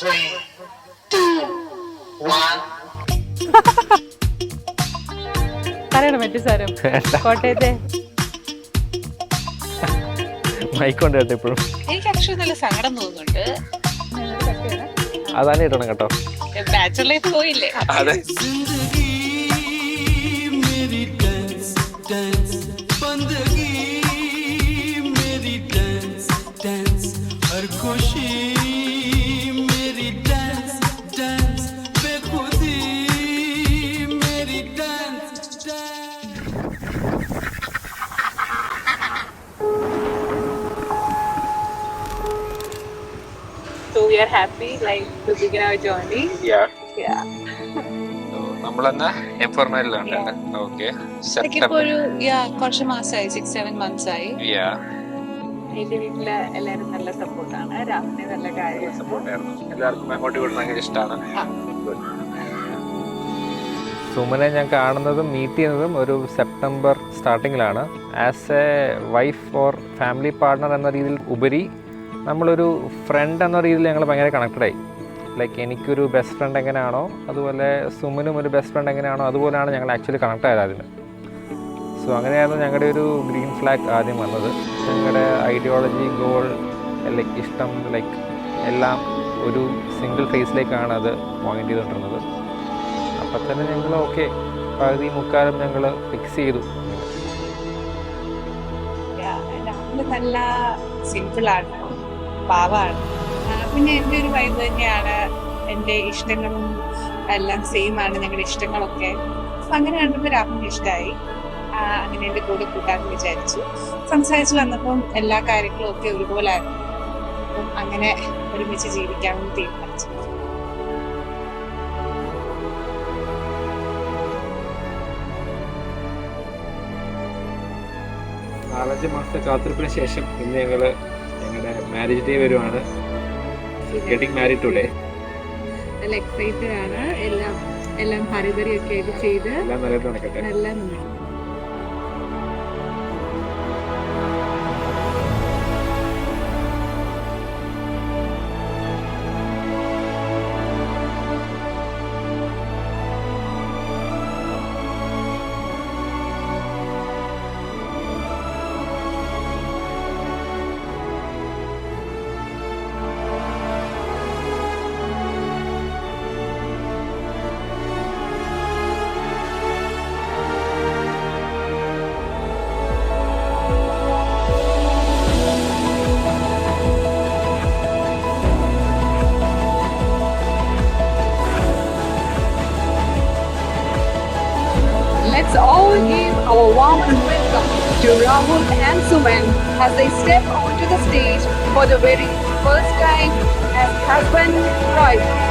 3, 2, 1. പറയണം മറ്റു സാരം കോട്ടയത്തെ മൈക്കൊണ്ട് കേട്ടോ ഇപ്പോഴും. എനിക്ക് ആക്ച്വലി നല്ല സങ്കടം തോന്നുന്നുണ്ട്. അതാണ് ഇടണം കേട്ടോ. ബാച്ചലർ ലൈഫ് പോയില്ലേ? അതെ. So we are happy like to begin our journey. Yeah. നമ്മളെന്നാ എംഫോർമേലിലാണ്. ഓക്കെ. ഇപ്പൊ ഒരു കുറച്ച് മാസമായി, 6-7 months ആയി. എന്റെ വീട്ടില് എല്ലാരും നല്ല സപ്പോർട്ടാണ്. രാഹുലിന് നല്ല കാര്യം സപ്പോർട്ടായിരുന്നു. എല്ലാവർക്കും അങ്ങോട്ടും ഇങ്ങോട്ടും ഭയങ്കര ഇഷ്ടമാണ്. സുമനെ ഞാൻ കാണുന്നതും മീറ്റ് ചെയ്യുന്നതും ഒരു സെപ്റ്റംബർ സ്റ്റാർട്ടിങ്ങിലാണ്. As a wife or family partner എന്ന രീതിയിൽ ഉപരി നമ്മളൊരു ഫ്രണ്ട് എന്ന രീതിയിൽ ഞങ്ങൾ ഭയങ്കര കണക്റ്റഡായി. ലൈക്ക് എനിക്കൊരു ബെസ്റ്റ് ഫ്രണ്ട് എങ്ങനെയാണോ അതുപോലെ സുമനും ഒരു ബെസ്റ്റ് ഫ്രണ്ട് എങ്ങനെയാണോ അതുപോലെയാണ് ഞങ്ങൾ ആക്ച്വലി കണക്ട് ആയത് അതിന്. സോ അങ്ങനെയായിരുന്നു ഞങ്ങളുടെ ഒരു ഗ്രീൻ ഫ്ലാഗ് ആദ്യം വന്നത്. ഞങ്ങളുടെ ഐഡിയോളജി, ഗോൾ, ലൈക്ക് ഇഷ്ടം, ലൈക്ക് എല്ലാം ഒരു സിംഗിൾ ഫേസിലേക്കാണ് അത് പോയിന്റ് ചെയ്തുകൊണ്ടിരുന്നത്. അപ്പം തന്നെ ഞങ്ങൾ ഓക്കെ പകുതി മുക്കാലും ഞങ്ങൾ ഫിക്സ് ചെയ്തു. നല്ല സിമ്പിളാണ്, പാവാണ്. പിന്നെ എൻ്റെ ഒരു വൈബ് തന്നെയാണ്. എൻ്റെ ഇഷ്ടങ്ങളും എല്ലാം സെയിം ആണ്, ഞങ്ങളുടെ ഇഷ്ടങ്ങളൊക്കെ. അപ്പം അങ്ങനെ കണ്ടപ്പോൾ രാഹുലിന് ഇഷ്ടമായി. അങ്ങനെ എൻ്റെ കൂടെ കൂട്ടാമെന്ന് വിചാരിച്ചു. സംസാരിച്ച് വന്നപ്പം എല്ലാ കാര്യങ്ങളും ഒക്കെ ഒരുപോലായിരുന്നു. അപ്പം അങ്ങനെ ഒരുമിച്ച് ജീവിക്കാമെന്ന് തീരുമാനിച്ചു. 4-5 മാസത്തെ കാത്തിരിപ്പിന് ശേഷം ഇന്ന് ഞങ്ങളുടെ മാരേജ് ഡേ വരുവാണ്. Getting married today. നല്ല എക്സൈറ്റഡ് ആണ്. എല്ലാം ഹരിതറിയൊക്കെ ആയിട്ട് ചെയ്ത് എല്ലാം നല്ലതായിട്ട് നടക്കട്ടെ. നല്ല Let's all give our warmest welcome to Rahul and Suman as they step onto the stage for the very first time as husband and wife.